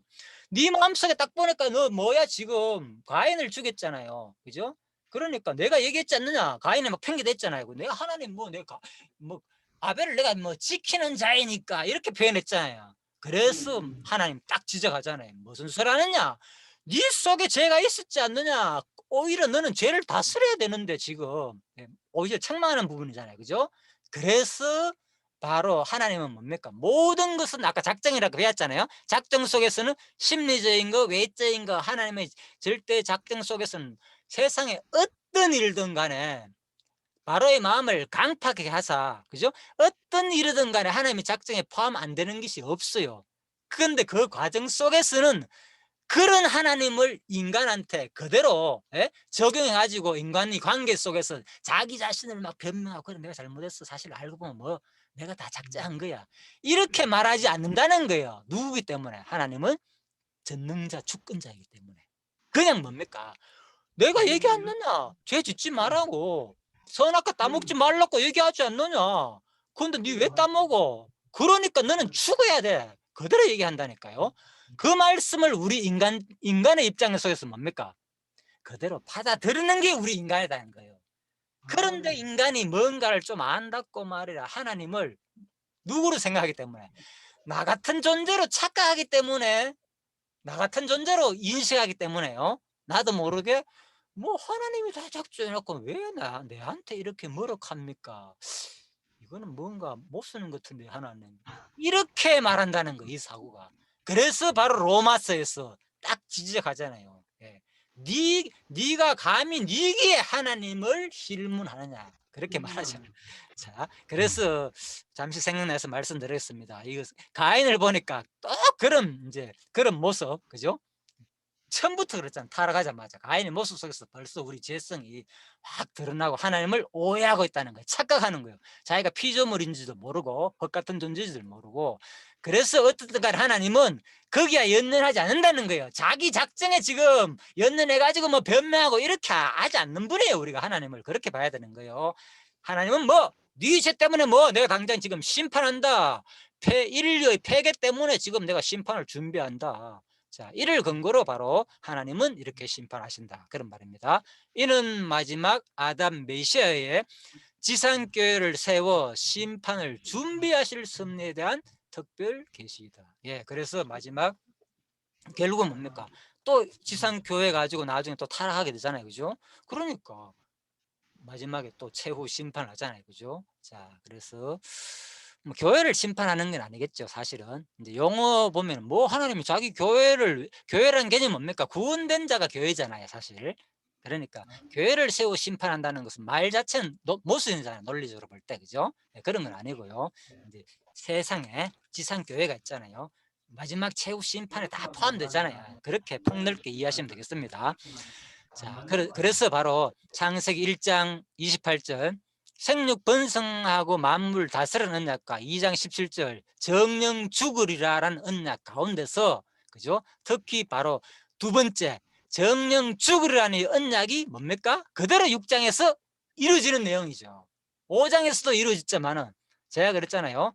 네 마음속에 딱 보니까 너 뭐야, 지금 가인을 죽였잖아요. 그죠? 그러니까 내가 얘기했지 않느냐, 가인이 막 팽개댔잖아요. 내가 하나님 내가 뭐 아벨을 내가 뭐 지키는 자이니까 이렇게 표현했잖아요. 그래서 하나님 딱 지적하잖아요. 무슨 소리 하느냐, 네 속에 죄가 있었지 않느냐, 오히려 너는 죄를 다스려야 되는데 지금 오히려 책망하는 부분이잖아요. 그죠? 그래서 바로 하나님은 뭡니까? 모든 것은 아까 작정이라고 배웠잖아요. 작정 속에서는 심리적인 거, 외적인 거, 하나님의 절대 작정 속에서는 세상에 어떤 일든 간에 바로의 마음을 강팍하게 하사, 그죠? 어떤 일이든 간에 하나님의 작정에 포함 안 되는 것이 없어요. 그런데 그 과정 속에서는 그런 하나님을 인간한테 그대로 적용해가지고 인간의 관계 속에서 자기 자신을 막 변명하고, 그래 내가 잘못했어, 사실 알고 보면 뭐 내가 다 작정한 거야, 이렇게 말하지 않는다는 거예요. 누구기 때문에? 하나님은 전능자 주권자이기 때문에. 그냥 뭡니까? 내가 얘기 않느냐, 죄 짓지 말라고, 선악과 따먹지 말라고 얘기하지 않느냐, 그런데 니 왜 따먹어? 그러니까 너는 죽어야 돼, 그대로 얘기한다니까요. 그 말씀을 우리 인간의 입장 속에서 뭡니까? 그대로 받아들이는 게 우리 인간이라는 거예요. 그런데 인간이 뭔가를 좀 안다고 말이라 하나님을 누구로 생각하기 때문에, 나 같은 존재로 착각하기 때문에, 나 같은 존재로 인식하기 때문에요. 나도 모르게 뭐 하나님이 다 작정해놓고 왜 내한테 이렇게 머럭합니까? 이거는 뭔가 못 쓰는 것 같은데 하나님, 이렇게 말한다는 거, 이 사고가. 그래서 바로 로마서에서 딱 지적하잖아요. 예. 네가 감히 네게 하나님을 실문하느냐 그렇게 말하잖아요. 자, 그래서 잠시 생각나서 말씀드리겠습니다. 이거 가인을 보니까 또 그런 모습, 그죠? 처음부터 그랬잖아. 타락하자마자 가인의 모습 속에서 벌써 우리 죄성이 확 드러나고 하나님을 오해하고 있다는 거예요. 착각하는 거예요. 자기가 피조물인지도 모르고 헛 같은 존재인지도 모르고. 그래서 어떻든 간에 하나님은 거기야 연연하지 않는다는 거예요. 자기 작정에 지금 연연해 가지고 뭐 변명하고 이렇게 하지 않는 분이에요. 우리가 하나님을 그렇게 봐야 되는 거예요. 하나님은 뭐 네 죄 때문에 뭐 내가 당장 지금 심판한다. 인류의 폐괴 때문에 지금 내가 심판을 준비한다. 자, 이를 근거로 바로 하나님은 이렇게 심판하신다. 그런 말입니다. 이는 마지막 아담 메시아의 지상교회를 세워 심판을 준비하실 섭리에 대한 특별 계시이다. 예, 그래서 마지막 결국은 뭡니까? 또 지상교회 가지고 나중에 또 타락하게 되잖아요. 그죠? 그러니까 마지막에 또 최후 심판을 하잖아요. 그죠? 자, 그래서 뭐 교회를 심판하는 건 아니겠죠. 사실은 이제 용어 보면 뭐 하나님이 자기 교회라는 개념이 뭡니까? 구원된 자가 교회잖아요. 사실. 그러니까 교회를 세워 심판한다는 것은 말 자체는 못 쓰이잖아요. 논리적으로 볼 때. 그죠? 네, 그런 건 아니고요. 이제 세상에 지상 교회가 있잖아요. 마지막 최후 심판에 다 포함되잖아요. 그렇게 폭넓게 이해하시면 되겠습니다. 자, 그래서 바로 창세기 1장 28절 생육 번성하고 만물 다스리는 언약과 2장 17절 정령 죽으리라라는 언약 가운데서, 그죠? 특히 바로 두 번째 정령 죽으리라는 언약이 뭡니까? 그대로 6장에서 이루어지는 내용이죠. 5장에서도 이루어졌지만은 제가 그랬잖아요.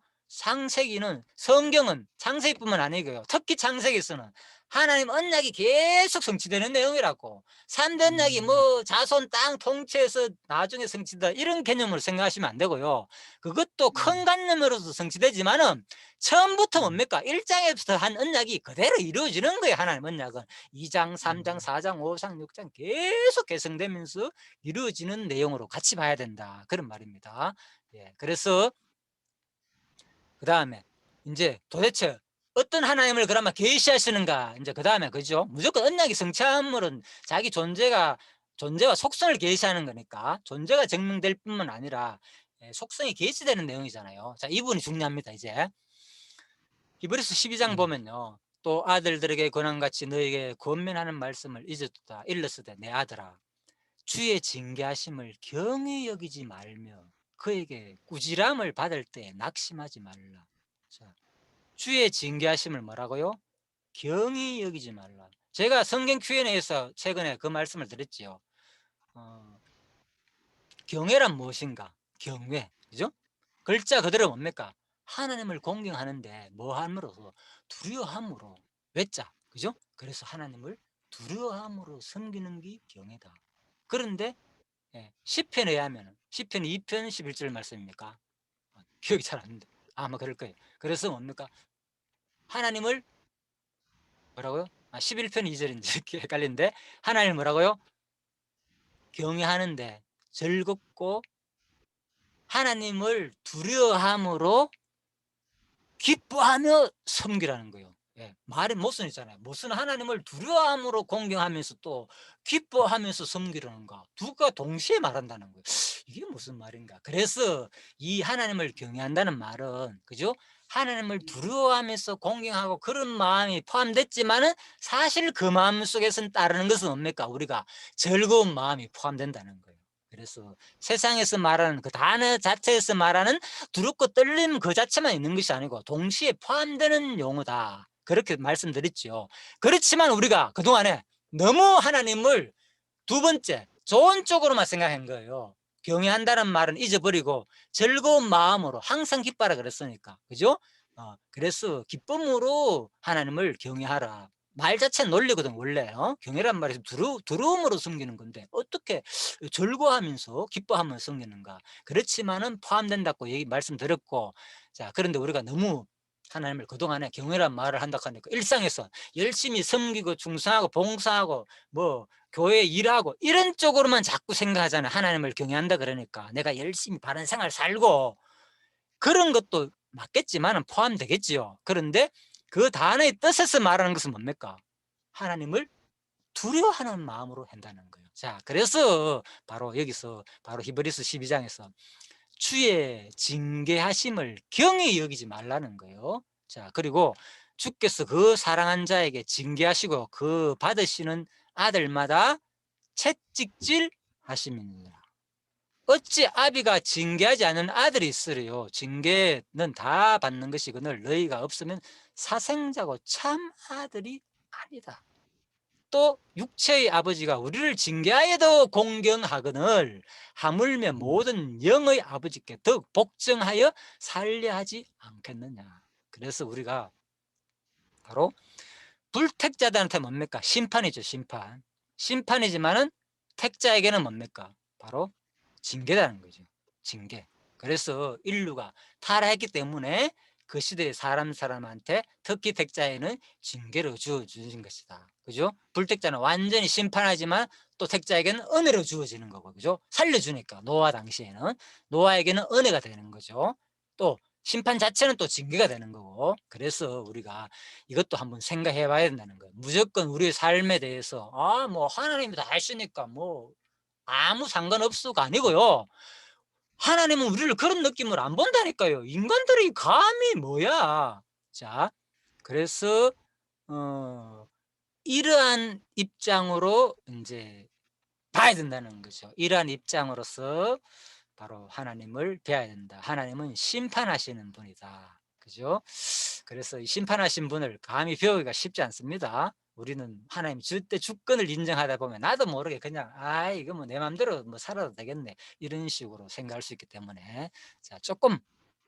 성경은 창세기뿐만 아니고요. 특히 창세기에서는 하나님 언약이 계속 성취되는 내용이라고. 3대 언약이 뭐 자손 땅 통째에서 나중에 성취다 이런 개념으로 생각하시면 안 되고요. 그것도 큰 관념으로도 성취되지만은 처음부터 뭡니까? 1장에부터 한 언약이 그대로 이루어지는 거예요. 하나님 언약은 2장 3장 4장 5장 6장 계속 개성되면서 이루어지는 내용으로 같이 봐야 된다, 그런 말입니다. 예, 그래서 그 다음에 이제 도대체 어떤 하나님을 그러면 계시하시는가, 이제 그 다음에, 그죠? 무조건 언약이 성취함으로는 자기 존재와 속성을 계시하는 거니까 존재가 증명될 뿐만 아니라 속성이 계시되는 내용이잖아요. 자, 이 부분이 중요합니다. 이제 히브리서 12장 보면요, 또 아들들에게 권한같이 너에게 권면하는 말씀을 잊었다. 일렀으되 내 아들아, 주의 징계하심을 경히 여기지 말며 그에게 꾸지람을 받을 때 낙심하지 말라. 자, 주의 징계하심을 뭐라고요? 경히 여기지 말라. 제가 성경 Q&A에서 최근에 그 말씀을 드렸지요. 경외란 무엇인가? 경외, 그죠? 글자 그대로 뭡니까? 하나님을 공경하는데 뭐 함으로써? 두려워함으로. 외자, 그죠? 그래서 하나님을 두려워함으로 섬기는 게 경외다. 그런데 시편에 의하면 시편 2편 11절 말씀입니까? 기억이 잘 안 나는데 아마 그럴 거예요. 그래서 뭡니까? 하나님을 뭐라고요? 11편 2절인지 이렇게 헷갈리는데 하나님을 뭐라고요? 경외하는데 즐겁고 하나님을 두려워함으로 기뻐하며 섬기라는 거예요. 예, 말이 못쓰 있잖아요. 무슨 하나님을 두려워함으로 공경하면서 또 기뻐하면서 섬기라는가, 두가 동시에 말한다는 거예요. 이게 무슨 말인가? 그래서 이 하나님을 경외한다는 말은, 그죠? 하나님을 두려워하면서 공경하고 그런 마음이 포함됐지만은 사실 그 마음 속에서는 따르는 것은 뭡니까? 우리가 즐거운 마음이 포함된다는 거예요. 그래서 세상에서 말하는 그 단어 자체에서 말하는 두렵고 떨림 그 자체만 있는 것이 아니고 동시에 포함되는 용어다, 그렇게 말씀드렸죠. 그렇지만 우리가 그동안에 너무 하나님을 두 번째 좋은 쪽으로만 생각한 거예요. 경외한다는 말은 잊어버리고 즐거운 마음으로 항상 기뻐하라 그랬으니까, 그죠? 그래서 기쁨으로 하나님을 경외하라. 말 자체는 논리거든 원래. 경외란 말이 두려움으로 섬기는 건데 어떻게 즐거워하면서 기뻐하면서 섬기는가? 그렇지만은 포함된다고 말씀드렸고, 자, 그런데 우리가 너무 하나님을 그동안에 경외란 말을 한다 하니까 일상에서 열심히 섬기고 충성하고 봉사하고 뭐 교회 일하고 이런 쪽으로만 자꾸 생각하잖아요. 하나님을 경외한다 그러니까 내가 열심히 바른 생활 살고, 그런 것도 맞겠지만 포함되겠지요. 그런데 그 단어의 뜻에서 말하는 것은 뭡니까? 하나님을 두려워하는 마음으로 한다는 거예요. 자, 그래서 바로 여기서 바로 히브리서 12장에서 주의 징계하심을 경히 여기지 말라는 거예요. 자, 그리고 주께서 그 사랑한 자에게 징계하시고 그 받으시는 아들마다 채찍질 하심이니라. 어찌 아비가 징계하지 않은 아들이 있으리요. 징계는 다 받는 것이거늘 너희가 없으면 사생자고 참 아들이 아니다. 또 육체의 아버지가 우리를 징계하여도 공경하거늘 하물며 모든 영의 아버지께 더욱 복종하여 살려하지 않겠느냐. 그래서 우리가 바로 불택자들한테 뭡니까? 심판이죠. 심판. 심판이지만은 택자에게는 뭡니까? 바로 징계라는 거죠. 징계. 그래서 인류가 타락했기 때문에 그 시대의 사람한테 특히 택자에는 징계를 주어주신 것이다. 그죠? 불택자는 완전히 심판하지만 또 택자에게는 은혜로 주어지는 거고, 그죠? 살려주니까 노아 당시에는 노아에게는 은혜가 되는 거죠. 또 심판 자체는 또 징계가 되는 거고. 그래서 우리가 이것도 한번 생각해 봐야 된다는 거예요. 무조건 우리의 삶에 대해서 뭐 하나님이 다 하시니까 뭐 아무 상관없어가 아니고요. 하나님은 우리를 그런 느낌으로 안 본다니까요. 인간들이 감히 뭐야. 자, 그래서 이러한 입장으로 이제 봐야 된다는 거죠. 이러한 입장으로서 바로 하나님을 배워야 된다. 하나님은 심판하시는 분이다. 그죠? 그래서 이 심판하신 분을 감히 배우기가 쉽지 않습니다. 우리는 하나님 줄 때 주권을 인정하다 보면 나도 모르게 그냥 이거 뭐 내 맘대로 뭐 살아도 되겠네 이런 식으로 생각할 수 있기 때문에 자 조금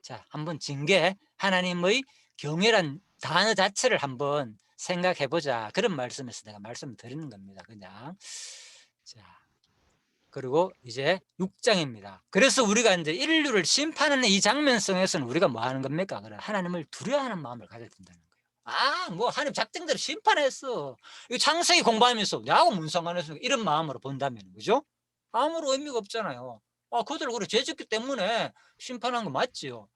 자 한번 징계 하나님의 경외란 단어 자체를 한번 생각해 보자 그런 말씀에서 내가 말씀을 드리는 겁니다. 그냥 자 그리고 이제 6장입니다. 그래서 우리가 이제 인류를 심판하는 이 장면 속에서는 우리가 뭐 하는 겁니까? 그래 하나님을 두려워하는 마음을 가져야 된다는 거예요. 뭐 하나님 작정대로 심판했어. 이 창세기 공부하면서 나하고 무슨 상관없어. 이런 마음으로 본다면 그죠? 아무런 의미가 없잖아요. 그들 그래 죄 짓기 때문에 심판한 거 맞지요.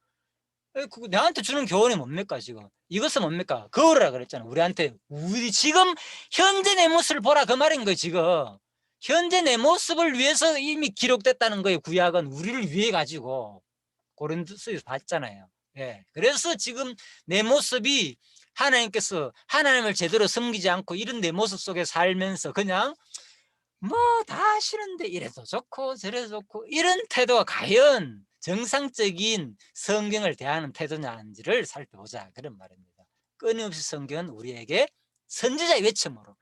그거 내한테 주는 교훈이 뭡니까 지금? 이것은 뭡니까? 거울이라 그랬잖아. 우리한테 우리 지금 현재 내 모습을 보라 그 말인 거예요 지금. 현재 내 모습을 위해서 이미 기록됐다는 거예요. 구약은 우리를 위해 가지고 고린도서에서 봤잖아요. 예. 그래서 지금 내 모습이 하나님께서 하나님을 제대로 섬기지 않고 이런 내 모습 속에 살면서 그냥 뭐 다 하시는데 이래도 좋고 저래도 좋고 이런 태도가 과연 정상적인 성경을 대하는 태도냐는지를 살펴보자 그런 말입니다. 끊임없이 성경은 우리에게 선지자의 외침으로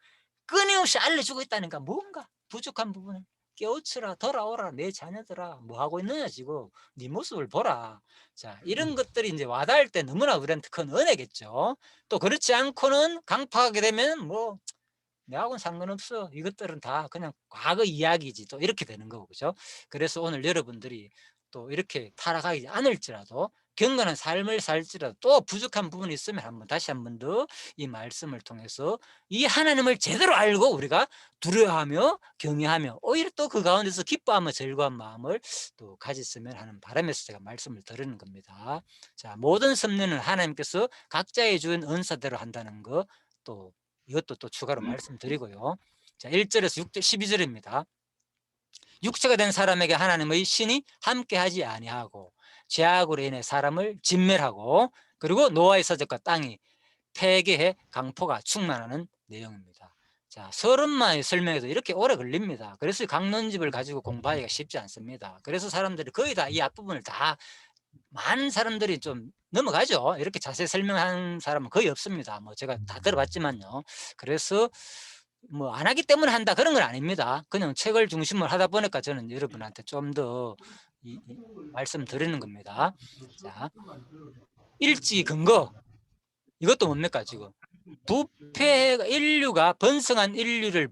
끊임없이 알려주고 있다니까 뭔가 부족한 부분을 깨우쳐라 돌아오라 내 자녀들아 뭐 하고 있느냐 지금 네 모습을 보라. 자 이런 것들이 이제 와닿을 때 너무나 우리한테 큰 은혜겠죠. 또 그렇지 않고는 강파하게 되면 뭐 내하고는 상관없어 이것들은 다 그냥 과거 이야기지 또 이렇게 되는 거고 그죠. 그래서 오늘 여러분들이 또 이렇게 타락하지 않을지라도 경건한 삶을 살지라도 또 부족한 부분이 있으면 다시 한 번 더 이 말씀을 통해서 이 하나님을 제대로 알고 우리가 두려워하며 경외하며 오히려 또 그 가운데서 기뻐하며 즐거운 마음을 또 가졌으면 하는 바람에서 제가 말씀을 드리는 겁니다. 자 모든 섭리는 하나님께서 각자의 준 은사대로 한다는 거 또 이것도 또 추가로 말씀드리고요. 자 1절에서 6절 12절입니다. 육체가 된 사람에게 하나님의 신이 함께하지 아니하고 죄악으로 인해 사람을 진멸하고 그리고 노아의 서적과 땅이 폐괴해 강포가 충만하는 내용입니다. 자, 서른만의 설명에도 이렇게 오래 걸립니다. 그래서 강론집을 가지고 공부하기가 쉽지 않습니다. 그래서 사람들이 거의 다 이 앞부분을 다 많은 사람들이 좀 넘어가죠. 이렇게 자세히 설명하는 사람은 거의 없습니다. 뭐 제가 다 들어봤지만요. 그래서 뭐 안 하기 때문에 한다 그런 건 아닙니다. 그냥 책을 중심으로 하다 보니까 저는 여러분한테 좀 더 말씀드리는 겁니다. 자, 일지 근거 이것도 뭡니까 지금? 인류가 번성한 인류를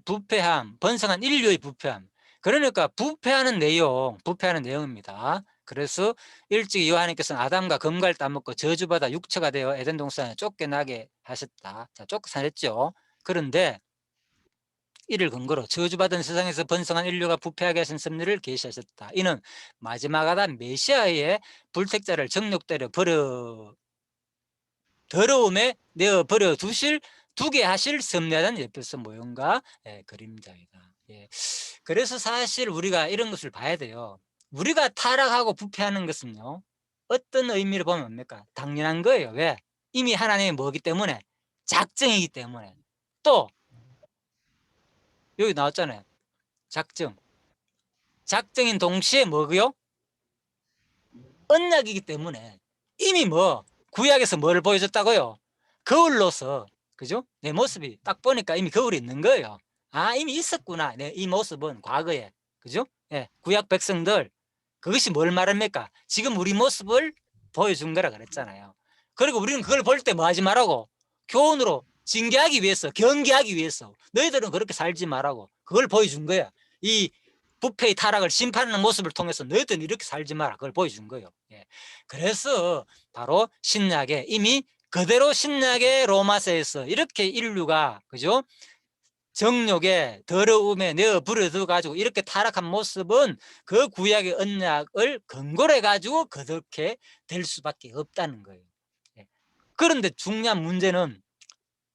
번성한 인류의 부패함. 그러니까 부패하는 내용입니다. 그래서 일찍 요한님께서는 아담과 금갈 따먹고 저주받아 육체가 되어 에덴 동산에 쫓겨나게 하셨다. 자, 쫓겨났죠. 그런데 이를 근거로 저주받은 세상에서 번성한 인류가 부패하게 하신 섭리를 계시하셨다. 이는 마지막 아담 메시아의 불택자를 정욕대로 더러움에 내어버려 두게 하실 섭리하다는 예표서 모형과 그림자이다. 예. 그래서 사실 우리가 이런 것을 봐야 돼요. 우리가 타락하고 부패하는 것은요, 어떤 의미를 보면 뭡니까? 당연한 거예요. 왜? 이미 하나님이 뭐기 때문에? 작정이기 때문에. 또 여기 나왔잖아요. 작정. 작정인 동시에 뭐고요? 언약이기 때문에 이미 뭐 구약에서 뭐를 보여줬다고요? 거울로서, 그죠? 내 모습이 딱 보니까 이미 거울이 있는 거예요. 아, 이미 있었구나. 내 이 모습은 과거에. 그죠? 예, 구약 백성들, 그것이 뭘 말합니까? 지금 우리 모습을 보여준 거라 그랬잖아요. 그리고 우리는 그걸 볼 때 뭐 하지 말라고? 교훈으로 징계하기 위해서, 경계하기 위해서 너희들은 그렇게 살지 말라고 그걸 보여준 거야. 이 부패의 타락을 심판하는 모습을 통해서 너희들은 이렇게 살지 마라, 그걸 보여준 거예요. 예. 그래서 바로 신약에 이미 그대로 신약의 로마서에서 이렇게 인류가, 그죠? 정욕에 더러움에 내어 부려져 가지고 이렇게 타락한 모습은 그 구약의 언약을 근거로 해 가지고 그렇게 될 수밖에 없다는 거예요. 예. 그런데 중요한 문제는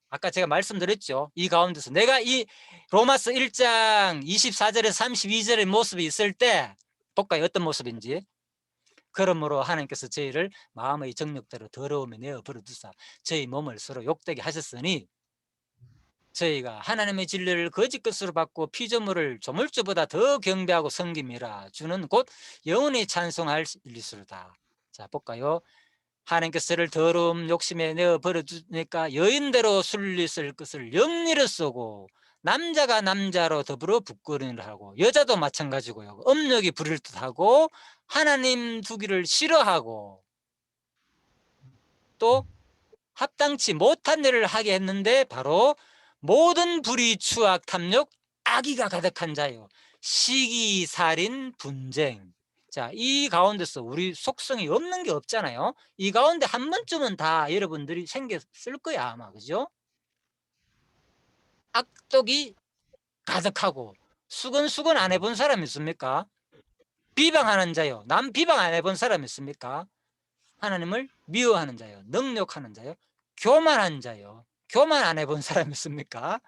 아까 제가 말씀드렸죠. 이 가운데서 내가 이 로마서 1장 24절에서 32절의 모습이 있을 때 볼까요? 어떤 모습인지. 그러므로 하나님께서 저희를 마음의 정욕대로 더러움에 내어 버려두사 저희 몸을 서로 욕되게 하셨으니 저희가 하나님의 진리를 거짓 것으로 받고 피조물을 조물주보다 더 경배하고 섬김이라. 주는 곧 영원히 찬송할 일이로다. 자, 볼까요? 하나님께서 저를 더러움 욕심에 내어 버려두니까 여인대로 술리쓸 것을 영리로 쓰고 남자가 남자로 더불어 부끄러움을 하고 여자도 마찬가지고요. 음욕이 부릴 듯하고 하나님 두기를 싫어하고 또 합당치 못한 일을 하게 했는데 바로 모든 불의, 추악, 탐욕, 악의가 가득한 자요. 시기, 살인, 분쟁. 자, 이 가운데서 우리 속성이 없는 게 없잖아요. 이 가운데 한 번쯤은 다 여러분들이 생겼을 거야, 아마. 그죠? 악독이 가득하고 수근수근 안 해본 사람 있습니까? 비방하는 자요. 남 비방 안 해본 사람 있습니까? 하나님을 미워하는 자요. 능욕하는 자요. 교만한 자요. 교만 안 해본 사람 있습니까?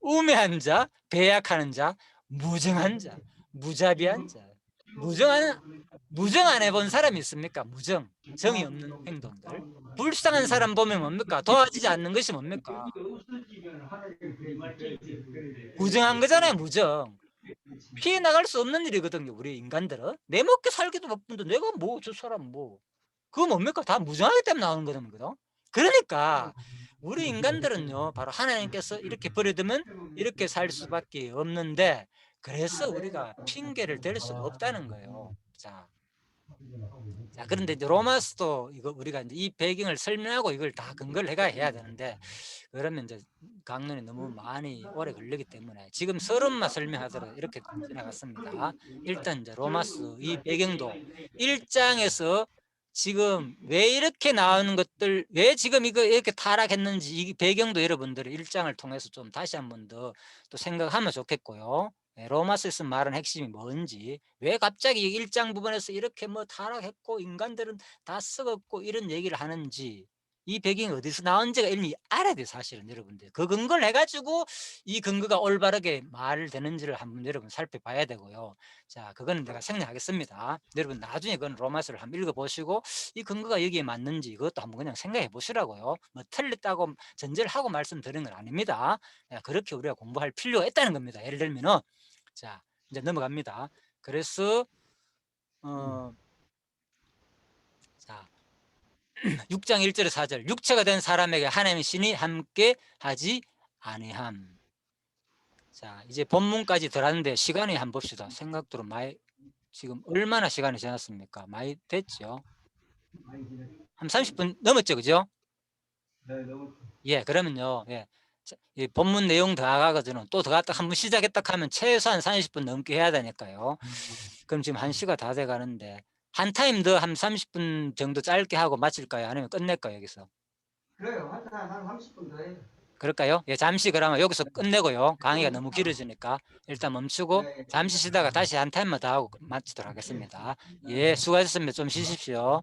우매한 자, 배약하는 자, 무정한 자, 무자비한 자. 무정 안 해본 사람 있습니까? 무정, 정이 없는 행동들. 불쌍한 사람 보면 뭡니까? 도와지지 않는 것이 뭡니까? 무정한 거잖아요. 무정. 피해 나갈 수 없는 일이거든요. 우리 인간들은 내 먹게 살기도 바쁜데 내가 뭐 저 사람 뭐 그거 뭡니까? 다 무정하기 때문에 나오는 거거든요. 그러니까 우리 인간들은요, 바로 하나님께서 이렇게 버려두면 이렇게 살 수밖에 없는데, 그래서 우리가 핑계를 댈 수가 없다는 거예요. 자, 그런데 이제 로마서도 이거 우리가 이제 이 배경을 설명하고 이걸 다 근거를 해야 되는데, 그러면 이제 강론이 너무 많이 오래 걸리기 때문에 지금 서론만 설명하도록 이렇게 지나갔습니다. 일단 이제 로마서 이 배경도 1장에서 지금 왜 이렇게 나오는 것들, 왜 지금 이거 이렇게 타락했는지 이 배경도 여러분들이 1장을 통해서 좀 다시 한 번 더 또 생각하면 좋겠고요. 로마서에서 말하는 핵심이 뭔지, 왜 갑자기 1장 부분에서 이렇게 뭐 타락했고 인간들은 다 썩었고 이런 얘기를 하는지, 이 배경이 어디서 나온지가 이미 알아야 돼요. 사실은 여러분들 그 근거를 해가지고 이 근거가 올바르게 말되는지를 한번 여러분 살펴봐야 되고요. 자, 그거는 내가 생략하겠습니다. 여러분 나중에 그건 로마서를 한번 읽어보시고 이 근거가 여기에 맞는지 이것도 한번 그냥 생각해 보시라고요. 뭐 틀렸다고 전제를 하고 말씀드리는 건 아닙니다. 그렇게 우리가 공부할 필요가 있다는 겁니다. 예를 들면은, 자, 이제 넘어갑니다. 그래서 자, 6장 1절에 4절, 육체가 된 사람에게 하나님의 신이 함께 하지 아니함. 자, 이제 본문까지 들었는데 시간이 한번 봅시다. 생각대로 많이, 지금 얼마나 시간이 지났습니까? 많이 됐죠? 한 30분 넘었죠, 그죠? 예, 그러면요, 예, 이 본문 내용 들어가거든요. 또 들어갔다 한번 시작했다 하면 최소한 30분 넘게 해야 되니까요. 그럼 지금 1시가 다 돼 가는데 한 타임 더 한 30분 정도 짧게 하고 마칠까요? 아니면 끝낼까요, 여기서? 그래요. 한 30분 더 해요. 그럴까요? 예, 잠시 그러면 여기서 끝내고요. 강의가 너무 길어지니까 일단 멈추고 네. 잠시 쉬다가 다시 한 타임만 더 하고 마치도록 하겠습니다. 예, 수고하셨습니다. 좀 쉬십시오.